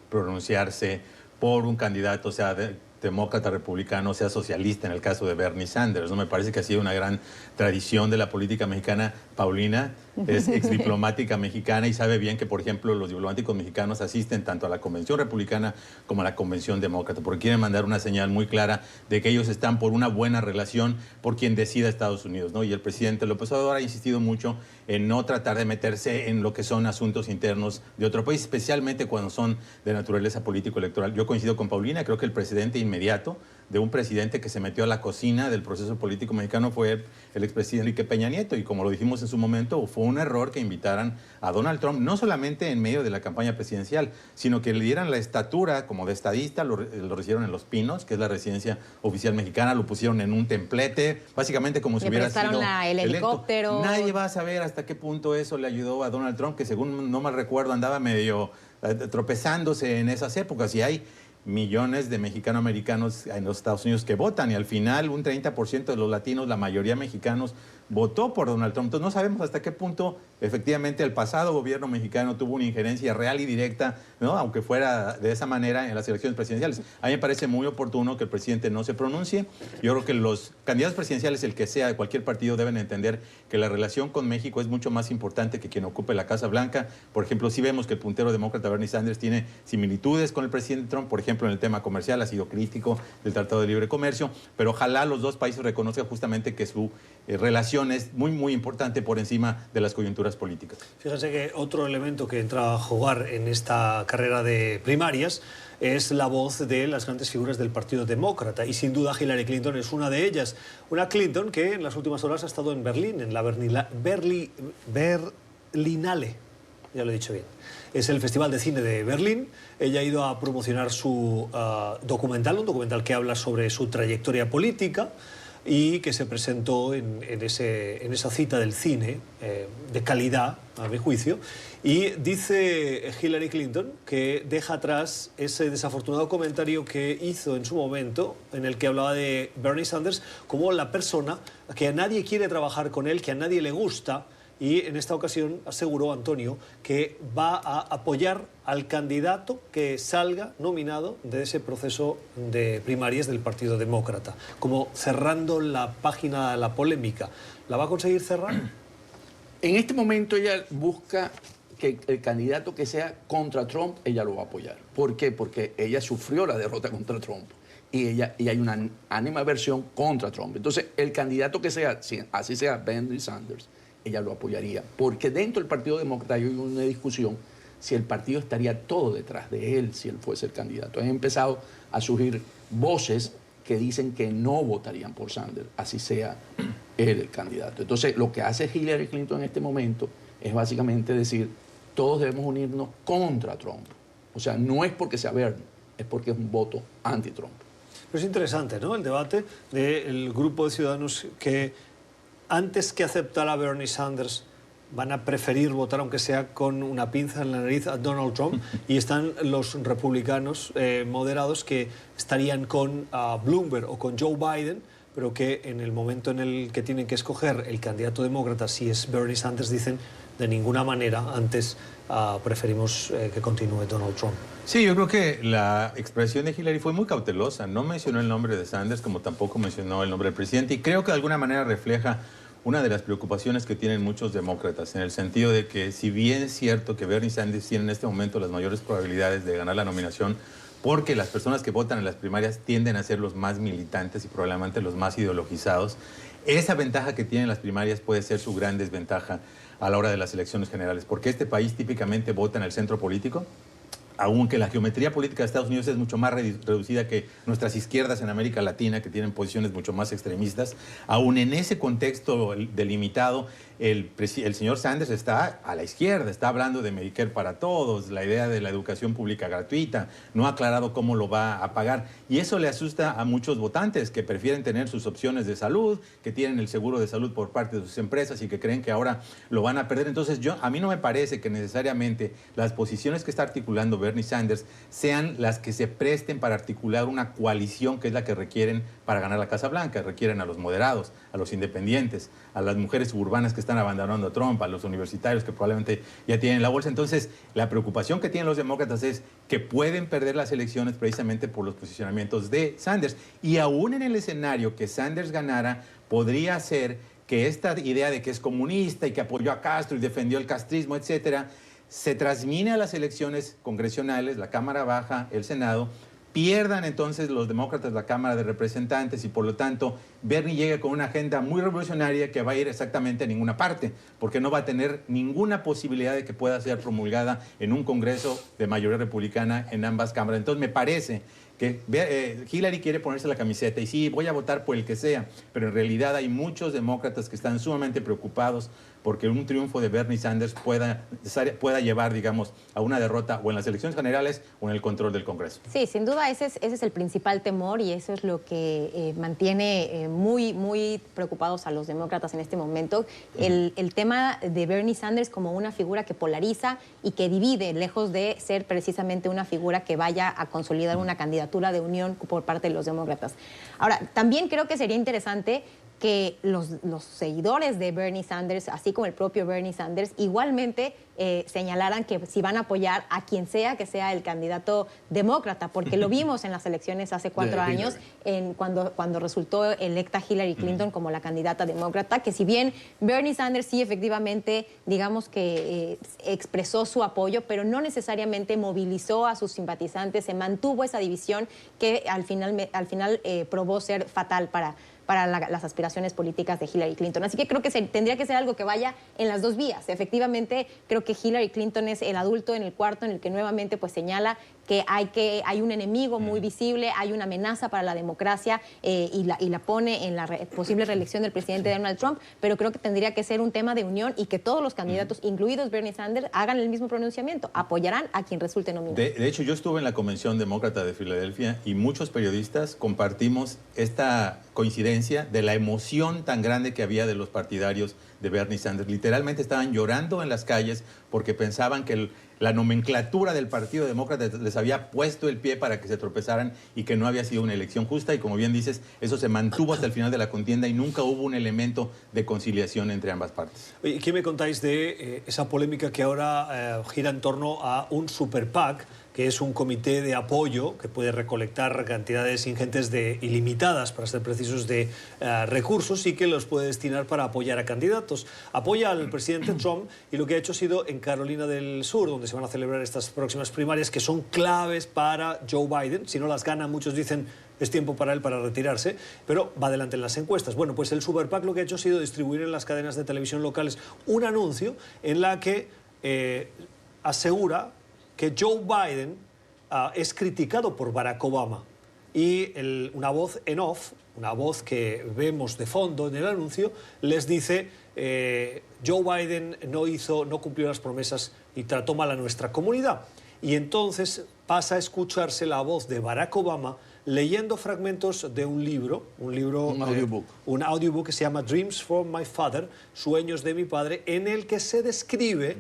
pronunciarse por un candidato, sea demócrata, republicano, sea socialista, en el caso de Bernie Sanders. ¿No? Me parece que ha sido una gran tradición de la política mexicana. Paulina es exdiplomática mexicana y sabe bien que, por ejemplo, los diplomáticos mexicanos asisten tanto a la convención republicana como a la convención demócrata, porque quieren mandar una señal muy clara de que ellos están por una buena relación por quien decida Estados Unidos, ¿no? Y el presidente López Obrador ha insistido mucho en no tratar de meterse en lo que son asuntos internos de otro país, especialmente cuando son de naturaleza político-electoral. Yo coincido con Paulina, creo que el precedente inmediato de un presidente que se metió a la cocina del proceso político mexicano fue el expresidente Enrique Peña Nieto, y como lo dijimos en su momento, fue un error que invitaran a Donald Trump, no solamente en medio de la campaña presidencial, sino que le dieran la estatura como de estadista, lo recibieron en Los Pinos, que es la residencia oficial mexicana, lo pusieron en un templete, básicamente como si hubiera sido el helicóptero. Nadie va a saber hasta qué punto eso le ayudó a Donald Trump, que según no mal recuerdo andaba medio tropezándose en esas épocas, y hay millones de mexicanoamericanos en los Estados Unidos que votan, y al final un 30% de los latinos, la mayoría mexicanos, votó por Donald Trump. Entonces no sabemos hasta qué punto efectivamente el pasado gobierno mexicano tuvo una injerencia real y directa, ¿no? Aunque fuera de esa manera en las elecciones presidenciales. A mí me parece muy oportuno que el presidente no se pronuncie. Yo creo que los candidatos presidenciales, el que sea de cualquier partido, deben entender que la relación con México es mucho más importante que quien ocupe la Casa Blanca. Por ejemplo, sí vemos que el puntero demócrata Bernie Sanders tiene similitudes con el presidente Trump, por ejemplo, en el tema comercial, ha sido crítico del Tratado de Libre Comercio, pero ojalá los dos países reconozcan justamente que su relación es muy, muy importante por encima de las coyunturas políticas. Fíjense que otro elemento que entra a jugar en esta carrera de primarias es la voz de las grandes figuras del Partido Demócrata, y sin duda Hillary Clinton es una de ellas. Una Clinton que en las últimas horas ha estado en Berlín, en la Berlinale, ya lo he dicho bien. Es el Festival de Cine de Berlín. Ella ha ido a promocionar su documental, un documental que habla sobre su trayectoria política y que se presentó en esa cita del cine de calidad, a mi juicio. Y dice Hillary Clinton que deja atrás ese desafortunado comentario que hizo en su momento, en el que hablaba de Bernie Sanders como la persona que a nadie quiere trabajar con él, que a nadie le gusta. Y en esta ocasión aseguró Antonio que va a apoyar al candidato que salga nominado de ese proceso de primarias del Partido Demócrata, como cerrando la página de la polémica. ¿La va a conseguir cerrar? En este momento ella busca que el candidato que sea contra Trump, ella lo va a apoyar. ¿Por qué? Porque ella sufrió la derrota contra Trump y hay una animadversión contra Trump. Entonces, el candidato que sea, si así sea Bernie Sanders, ella lo apoyaría, porque dentro del Partido Demócrata hay una discusión si el partido estaría todo detrás de él si él fuese el candidato. Han empezado a surgir voces que dicen que no votarían por Sanders, así sea él el candidato. Entonces, lo que hace Hillary Clinton en este momento es básicamente decir, todos debemos unirnos contra Trump. O sea, no es porque sea Bernie, es porque es un voto anti-Trump. Pero es interesante, ¿no?, el debate del grupo de ciudadanos que antes que aceptar a Bernie Sanders van a preferir votar, aunque sea con una pinza en la nariz, a Donald Trump, y están los republicanos moderados que estarían con Bloomberg o con Joe Biden, pero que en el momento en el que tienen que escoger el candidato demócrata, si es Bernie Sanders, dicen de ninguna manera, antes preferimos que continúe Donald Trump. Sí, yo creo que la expresión de Hillary fue muy cautelosa. No mencionó el nombre de Sanders, como tampoco mencionó el nombre del presidente, y creo que de alguna manera refleja una de las preocupaciones que tienen muchos demócratas, en el sentido de que, si bien es cierto que Bernie Sanders tiene en este momento las mayores probabilidades de ganar la nominación, porque las personas que votan en las primarias tienden a ser los más militantes y probablemente los más ideologizados, esa ventaja que tienen las primarias puede ser su gran desventaja a la hora de las elecciones generales, porque este país típicamente vota en el centro político, aunque la geometría política de Estados Unidos es mucho más reducida que nuestras izquierdas en América Latina, que tienen posiciones mucho más extremistas, aún en ese contexto delimitado, el señor Sanders está a la izquierda, está hablando de Medicare para todos, la idea de la educación pública gratuita, no ha aclarado cómo lo va a pagar. Y eso le asusta a muchos votantes que prefieren tener sus opciones de salud, que tienen el seguro de salud por parte de sus empresas y que creen que ahora lo van a perder. Entonces, a mí no me parece que necesariamente las posiciones que está articulando Bernie Sanders sean las que se presten para articular una coalición que es la que requieren para ganar la Casa Blanca. Requieren a los moderados, a los independientes, a las mujeres suburbanas que están abandonando a Trump, a los universitarios que probablemente ya tienen la bolsa. Entonces, la preocupación que tienen los demócratas es que pueden perder las elecciones precisamente por los posicionamientos de Sanders. Y aún en el escenario que Sanders ganara, podría ser que esta idea de que es comunista y que apoyó a Castro y defendió el castrismo, etcétera, se transmine a las elecciones congresionales, la Cámara Baja, el Senado, pierdan entonces los demócratas la Cámara de Representantes y por lo tanto Bernie llega con una agenda muy revolucionaria que va a ir exactamente a ninguna parte, porque no va a tener ninguna posibilidad de que pueda ser promulgada en un Congreso de mayoría republicana en ambas cámaras. Entonces me parece que Hillary quiere ponerse la camiseta y sí, voy a votar por el que sea, pero en realidad hay muchos demócratas que están sumamente preocupados porque un triunfo de Bernie Sanders pueda llevar, digamos, a una derrota o en las elecciones generales o en el control del Congreso. Sí, sin duda ese es el principal temor y eso es lo que mantiene muy preocupados a los demócratas en este momento. El tema de Bernie Sanders como una figura que polariza y que divide, lejos de ser precisamente una figura que vaya a consolidar una candidatura de unión por parte de los demócratas. Ahora, también creo que sería interesante que los seguidores de Bernie Sanders, así como el propio Bernie Sanders, igualmente señalaran que si van a apoyar a quien sea que sea el candidato demócrata, porque lo vimos en las elecciones hace 4 años, cuando resultó electa Hillary Clinton como la candidata demócrata, que si bien Bernie Sanders sí efectivamente, digamos que expresó su apoyo, pero no necesariamente movilizó a sus simpatizantes, se mantuvo esa división que al final probó ser fatal para las aspiraciones políticas de Hillary Clinton. Así que creo que tendría que ser algo que vaya en las dos vías. Efectivamente, creo que Hillary Clinton es el adulto en el cuarto en el que nuevamente pues señala que hay un enemigo muy visible, hay una amenaza para la democracia y la pone en la posible reelección del presidente Donald Trump, pero creo que tendría que ser un tema de unión y que todos los candidatos, incluidos Bernie Sanders, hagan el mismo pronunciamiento, apoyarán a quien resulte nominado. De hecho, yo estuve en la Convención Demócrata de Filadelfia y muchos periodistas compartimos esta coincidencia de la emoción tan grande que había de los partidarios de Bernie Sanders. Literalmente estaban llorando en las calles porque pensaban que la nomenclatura del Partido Demócrata les había puesto el pie para que se tropezaran y que no había sido una elección justa. Y como bien dices, eso se mantuvo hasta el final de la contienda y nunca hubo un elemento de conciliación entre ambas partes. Oye, ¿qué me contáis de esa polémica que ahora gira en torno a un super PAC, que es un comité de apoyo que puede recolectar cantidades ingentes ilimitadas, para ser precisos, de recursos y que los puede destinar para apoyar a candidatos? Apoya al presidente Trump y lo que ha hecho ha sido en Carolina del Sur, donde se van a celebrar estas próximas primarias que son claves para Joe Biden. Si no las gana, muchos dicen es tiempo para él para retirarse, pero va adelante en las encuestas. Bueno, pues el Super PAC lo que ha hecho ha sido distribuir en las cadenas de televisión locales un anuncio en la que asegura que Joe Biden es criticado por Barack Obama y una voz en off, una voz que vemos de fondo en el anuncio, les dice Joe Biden no cumplió las promesas y trató mal a nuestra comunidad. Y entonces pasa a escucharse la voz de Barack Obama leyendo fragmentos de un libro, un audiobook que se llama Dreams from My Father, Sueños de mi padre, en el que se describe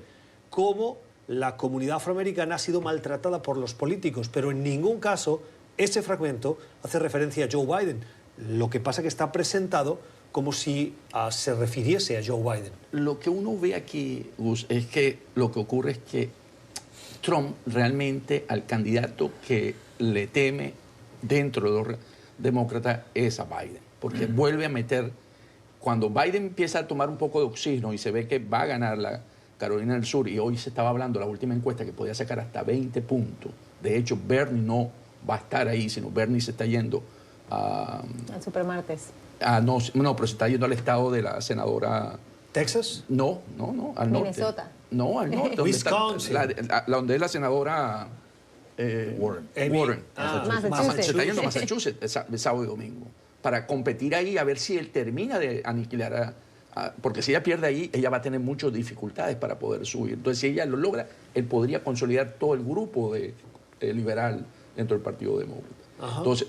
cómo la comunidad afroamericana ha sido maltratada por los políticos, pero en ningún caso ese fragmento hace referencia a Joe Biden. Lo que pasa es que está presentado como si se refiriese a Joe Biden. Lo que uno ve aquí, Gus, es que lo que ocurre es que Trump realmente al candidato que le teme dentro de los demócratas es a Biden, porque vuelve a meter, cuando Biden empieza a tomar un poco de oxígeno y se ve que va a ganar la Carolina del Sur, y hoy se estaba hablando, la última encuesta, que podía sacar hasta 20 puntos. De hecho, Bernie no va a estar ahí, sino Bernie se está yendo a... Al supermartes. No, pero se está yendo al estado de la senadora... ¿Texas? No, al norte. Minnesota. No, al norte. Wisconsin. Donde es la senadora... Warren. Warren. Massachusetts. Se está yendo a Massachusetts el sábado y domingo para competir ahí a ver si él termina de aniquilar porque si ella pierde ahí, ella va a tener muchas dificultades para poder subir. Entonces, si ella lo logra, él podría consolidar todo el grupo liberal dentro del Partido Demócrata. Ajá. Entonces,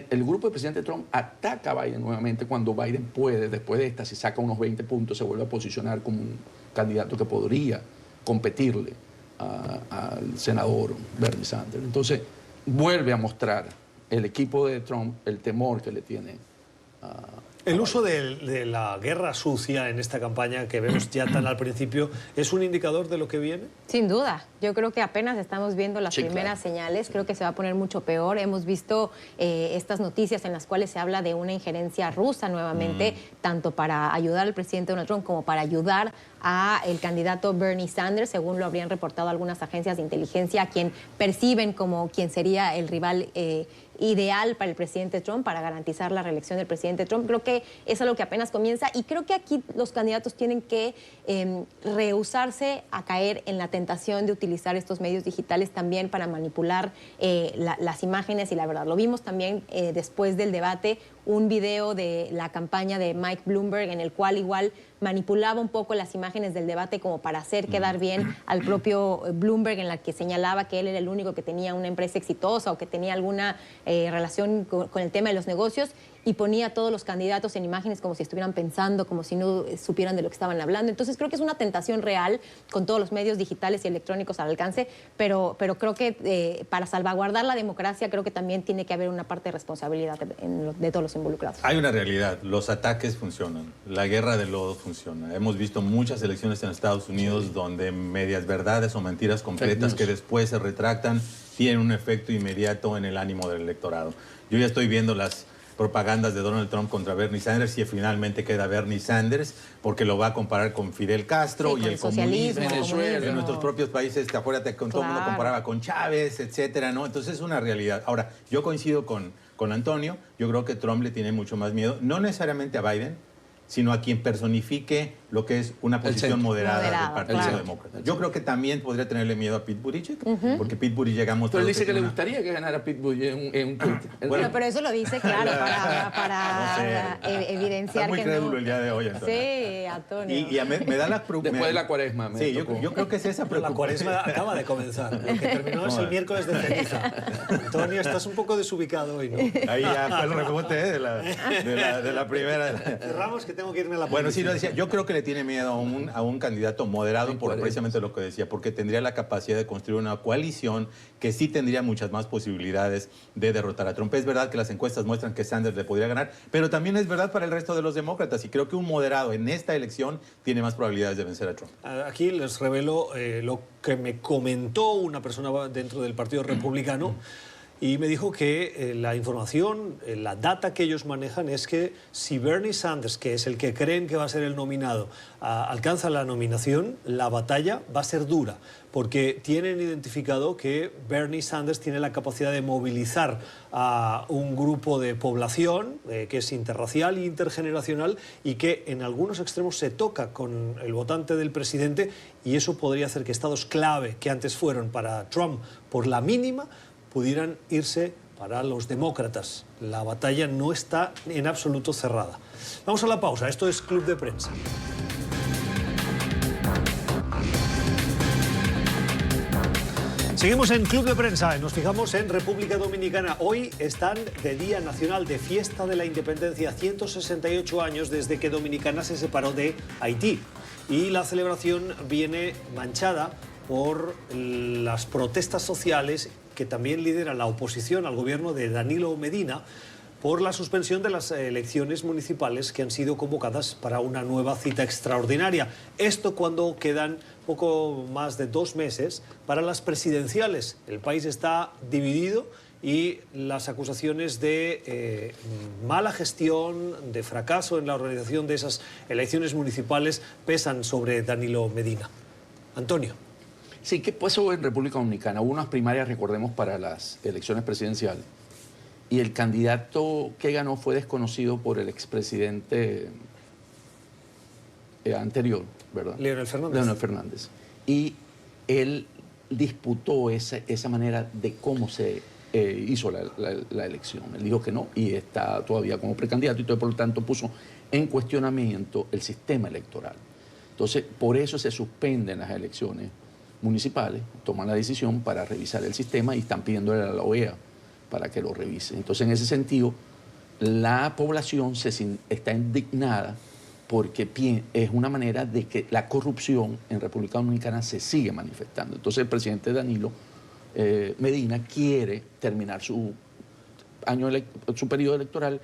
el grupo del presidente Trump ataca a Biden nuevamente cuando Biden puede, después de esta, si saca unos 20 puntos, se vuelve a posicionar como un candidato que podría competirle al senador Bernie Sanders. Entonces, vuelve a mostrar el equipo de Trump el temor que le tiene el uso de la guerra sucia en esta campaña que vemos ya tan al principio, ¿es un indicador de lo que viene? Sin duda. Yo creo que apenas estamos viendo las primeras señales. Creo que se va a poner mucho peor. Hemos visto estas noticias en las cuales se habla de una injerencia rusa nuevamente, tanto para ayudar al presidente Donald Trump como para ayudar a el candidato Bernie Sanders, según lo habrían reportado algunas agencias de inteligencia, a quien perciben como quien sería el rival ideal para el presidente Trump, para garantizar la reelección del presidente Trump. Creo que es algo que apenas comienza y creo que aquí los candidatos tienen que rehusarse a caer en la tentación de utilizar estos medios digitales también para manipular las imágenes y la verdad. Lo vimos también después del debate, un video de la campaña de Mike Bloomberg en el cual igual manipulaba un poco las imágenes del debate como para hacer quedar bien al propio Bloomberg, en la que señalaba que él era el único que tenía una empresa exitosa o que tenía alguna relación con el tema de los negocios, y ponía a todos los candidatos en imágenes como si estuvieran pensando, como si no supieran de lo que estaban hablando. Entonces creo que es una tentación real con todos los medios digitales y electrónicos al alcance, pero creo que para salvaguardar la democracia creo que también tiene que haber una parte de responsabilidad de todos los involucrados. Hay una realidad, los ataques funcionan, la guerra del lodo funciona. Hemos visto muchas elecciones en Estados Unidos donde medias verdades o mentiras completas que después se retractan tienen un efecto inmediato en el ánimo del electorado. Yo ya estoy viendo las propagandas de Donald Trump contra Bernie Sanders y finalmente queda Bernie Sanders porque lo va a comparar con Fidel Castro y el comunismo. En nuestros propios países, acuérdate, todo el mundo comparaba con Chávez, etcétera, ¿no? Entonces es una realidad. Ahora, yo coincido con Antonio, yo creo que Trump le tiene mucho más miedo, no necesariamente a Biden, sino a quien personifique lo que es una posición moderada del Partido Demócrata. Yo creo que también podría tenerle miedo a Pete Buttigieg, porque Pete Buttigieg ha mostrado... Pero él dice que le gustaría que ganara Pete Buttigieg en un tweet. Bueno, pero eso lo dice, claro, para evidenciar está muy que crédulo no. el día de hoy, Antonio. Sí, Antonio. Y me da la después de la cuaresma. Sí, yo creo que es esa preocupación. La cuaresma acaba de comenzar. Lo que terminó es el miércoles de ceniza. Antonio, estás un poco desubicado hoy, ¿no? Ahí ya fue el rebote de la primera. Cerramos, que tengo que irme a la Bueno, sí, lo decía. Yo creo que le tiene miedo a un candidato moderado por precisamente lo que decía, porque tendría la capacidad de construir una coalición que sí tendría muchas más posibilidades de derrotar a Trump. Es verdad que las encuestas muestran que Sanders le podría ganar, pero también es verdad para el resto de los demócratas y creo que un moderado en esta elección tiene más probabilidades de vencer a Trump. Aquí les revelo lo que me comentó una persona dentro del Partido Republicano. Y me dijo que la información, la data que ellos manejan es que si Bernie Sanders, que es el que creen que va a ser el nominado, alcanza la nominación, la batalla va a ser dura, porque tienen identificado que Bernie Sanders tiene la capacidad de movilizar a un grupo de población que es interracial e intergeneracional y que en algunos extremos se toca con el votante del presidente, y eso podría hacer que estados clave que antes fueron para Trump por la mínima pudieran irse para los demócratas. La batalla no está en absoluto cerrada. Vamos a la pausa. Esto es Club de Prensa. Seguimos en Club de Prensa. Nos fijamos en República Dominicana. Hoy están de Día Nacional de Fiesta de la Independencia. 168 años desde que Dominicana se separó de Haití. Y la celebración viene manchada por las protestas sociales que también lidera la oposición al gobierno de Danilo Medina por la suspensión de las elecciones municipales que han sido convocadas para una nueva cita extraordinaria. Esto cuando quedan poco más de 2 meses para las presidenciales. El país está dividido y las acusaciones de mala gestión, de fracaso en la organización de esas elecciones municipales pesan sobre Danilo Medina. Antonio. Sí, ¿qué pasó en República Dominicana? Hubo unas primarias, recordemos, para las elecciones presidenciales. Y el candidato que ganó fue desconocido por el expresidente anterior, ¿verdad? Leonel Fernández. Leonel Fernández. Y él disputó esa manera de cómo se hizo la elección. Él dijo que no y está todavía como precandidato y por lo tanto puso en cuestionamiento el sistema electoral. Entonces, por eso se suspenden las elecciones municipales, toman la decisión para revisar el sistema y están pidiéndole a la OEA para que lo revise. Entonces, en ese sentido, la población está indignada porque es una manera de que la corrupción en República Dominicana se sigue manifestando. Entonces, el presidente Danilo Medina quiere terminar su periodo electoral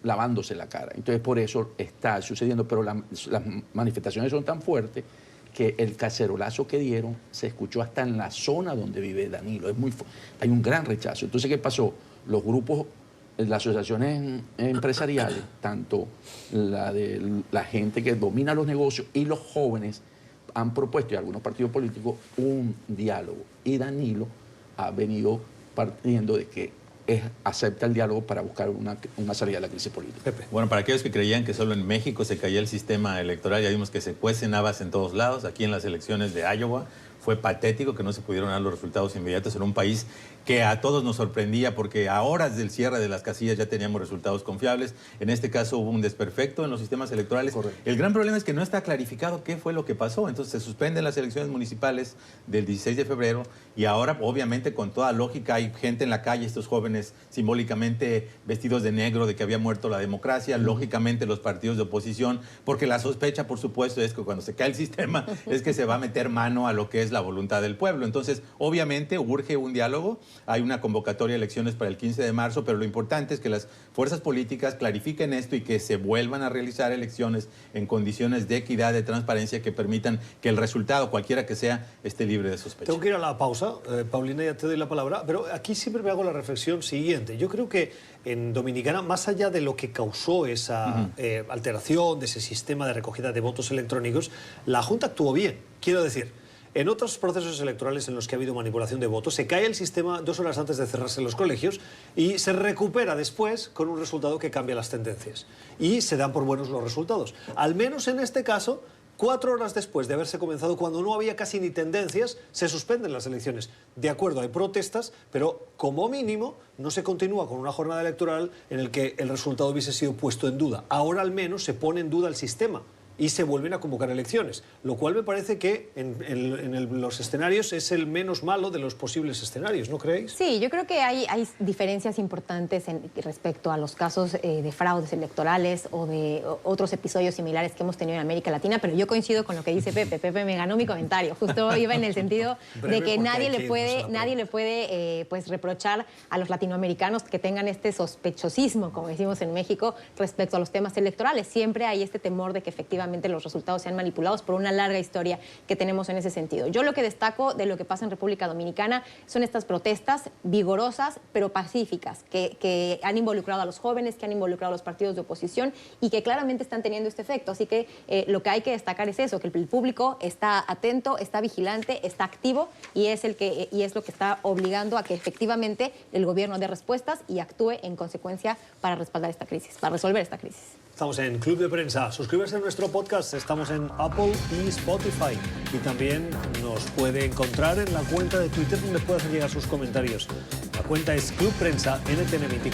lavándose la cara. Entonces, por eso está sucediendo, pero las manifestaciones son tan fuertes que el cacerolazo que dieron se escuchó hasta en la zona donde vive Danilo. Hay un gran rechazo. Entonces, ¿qué pasó? Los grupos, las asociaciones empresariales, tanto la gente que domina los negocios y los jóvenes, han propuesto, y algunos partidos políticos, un diálogo. Y Danilo ha venido partiendo de que acepta el diálogo para buscar una salida de la crisis política. Pepe. Bueno, para aquellos que creían que solo en México se caía el sistema electoral, ya vimos que se cuecen habas en todos lados. Aquí en las elecciones de Iowa fue patético que no se pudieron dar los resultados inmediatos en un país que a todos nos sorprendía porque a horas del cierre de las casillas ya teníamos resultados confiables. En este caso hubo un desperfecto en los sistemas electorales. Correcto. El gran problema es que no está clarificado qué fue lo que pasó. Entonces se suspenden las elecciones municipales del 16 de febrero y ahora obviamente con toda lógica hay gente en la calle, estos jóvenes simbólicamente vestidos de negro de que había muerto la democracia, lógicamente los partidos de oposición, porque la sospecha por supuesto es que cuando se cae el sistema es que se va a meter mano a lo que es la voluntad del pueblo. Entonces obviamente urge un diálogo. Hay una convocatoria de elecciones para el 15 de marzo, pero lo importante es que las fuerzas políticas clarifiquen esto y que se vuelvan a realizar elecciones en condiciones de equidad, de transparencia, que permitan que el resultado, cualquiera que sea, esté libre de sospecha. Tengo que ir a la pausa. Paulina, ya te doy la palabra, pero aquí siempre me hago la reflexión siguiente. Yo creo que en Dominicana, más allá de lo que causó esa alteración de ese sistema de recogida de votos electrónicos, la Junta actuó bien. Quiero decir, en otros procesos electorales en los que ha habido manipulación de votos, se cae el sistema 2 horas antes de cerrarse los colegios y se recupera después con un resultado que cambia las tendencias. Y se dan por buenos los resultados. Al menos en este caso, 4 horas después de haberse comenzado, cuando no había casi ni tendencias, se suspenden las elecciones. De acuerdo, hay protestas, pero como mínimo no se continúa con una jornada electoral en la que el resultado hubiese sido puesto en duda. Ahora al menos se pone en duda el sistema y se vuelven a convocar elecciones, lo cual me parece que en los escenarios es el menos malo de los posibles escenarios, ¿no creéis? Sí, yo creo que hay diferencias importantes respecto a los casos de fraudes electorales o de otros episodios similares que hemos tenido en América Latina, pero yo coincido con lo que dice Pepe. Pepe me ganó mi comentario, justo iba en el sentido de que nadie le puede pues, reprochar a los latinoamericanos que tengan este sospechosismo, como decimos en México, respecto a los temas electorales. Siempre hay este temor de que efectivamente los resultados sean manipulados por una larga historia que tenemos en ese sentido. Yo lo que destaco de lo que pasa en República Dominicana son estas protestas vigorosas pero pacíficas que han involucrado a los jóvenes, que han involucrado a los partidos de oposición y que claramente están teniendo este efecto. Así que lo que hay que destacar es eso, que el público está atento, está vigilante, está activo y es lo que está obligando a que efectivamente el gobierno dé respuestas y actúe en consecuencia para respaldar esta crisis, para resolver esta crisis. Estamos en Club de Prensa. Suscríbase a nuestro podcast. Estamos en Apple y Spotify. Y también nos puede encontrar en la cuenta de Twitter donde puede hacer llegar sus comentarios. La cuenta es Club Prensa NTN24.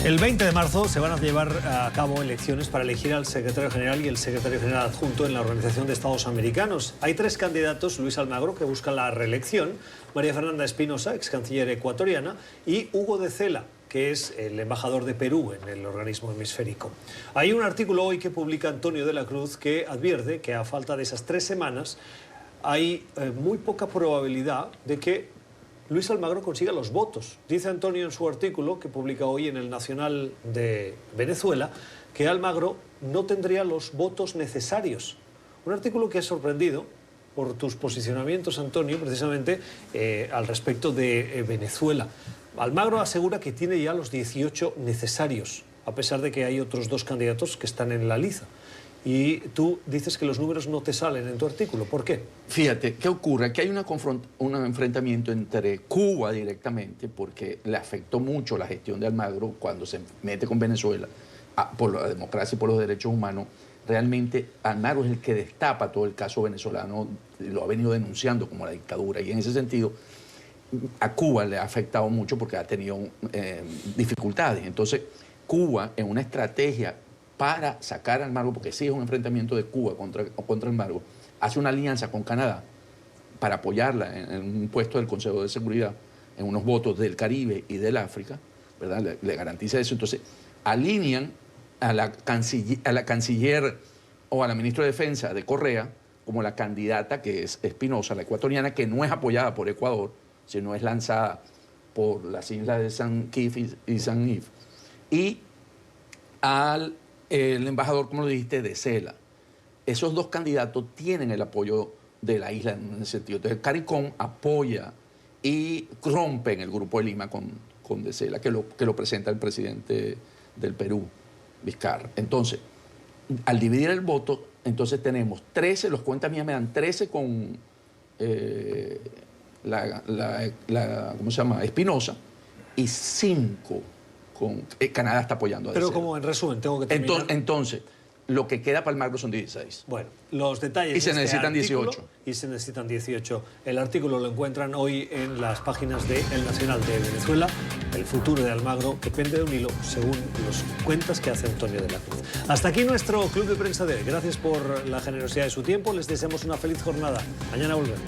El 20 de marzo se van a llevar a cabo elecciones para elegir al secretario general y el secretario general adjunto en la Organización de Estados Americanos. Hay 3 candidatos: Luis Almagro, que busca la reelección, María Fernanda Espinosa, ex canciller ecuatoriana, y Hugo de Cela, que es el embajador de Perú en el organismo hemisférico. Hay un artículo hoy que publica Antonio de la Cruz que advierte que a falta de esas 3 semanas hay muy poca probabilidad de que Luis Almagro consiga los votos. Dice Antonio en su artículo, que publica hoy en el Nacional de Venezuela, que Almagro no tendría los votos necesarios. Un artículo que ha sorprendido por tus posicionamientos, Antonio, precisamente al respecto de Venezuela. Almagro asegura que tiene ya los 18 necesarios, a pesar de que hay otros 2 candidatos que están en la liza. Y tú dices que los números no te salen en tu artículo. ¿Por qué? Fíjate, ¿qué ocurre? Que hay un enfrentamiento entre Cuba directamente, porque le afectó mucho la gestión de Almagro cuando se mete con Venezuela por la democracia y por los derechos humanos. realmente Almagro es el que destapa todo el caso venezolano, lo ha venido denunciando como la dictadura, y en ese sentido a Cuba le ha afectado mucho porque ha tenido dificultades. Entonces, Cuba, en una estrategia para sacar a Almagro, porque sí es un enfrentamiento de Cuba contra Almagro, hace una alianza con Canadá para apoyarla en un puesto del Consejo de Seguridad, en unos votos del Caribe y del África, ¿verdad? Le garantiza eso. Entonces, alinean a la canciller o a la ministra de Defensa de Correa como la candidata, que es Espinosa, la ecuatoriana, que no es apoyada por Ecuador, sino es lanzada por las islas de San Kitts y San Nevis, y al el embajador, como lo dijiste, de Cela. Esos dos candidatos tienen el apoyo de la isla en ese sentido. Entonces, CARICOM apoya y rompe en el Grupo de Lima con de Cela, que lo presenta el presidente del Perú, Vizcarra. Entonces, al dividir el voto, entonces tenemos 13, los cuentas mías me dan 13 con ¿cómo se llama? Espinosa, y 5 con Canadá está apoyando a De Pero Cela. como en resumen, tengo que terminar. Entonces, lo que queda para Almagro son 16. Bueno, los detalles Y se de necesitan artículo, 18. Y se necesitan 18. El artículo lo encuentran hoy en las páginas de El Nacional de Venezuela. El futuro de Almagro depende de un hilo, según los cuentas que hace Antonio de la Cruz. Hasta aquí nuestro Club de Prensa de hoy. Gracias por la generosidad de su tiempo. Les deseamos una feliz jornada. Mañana volvemos.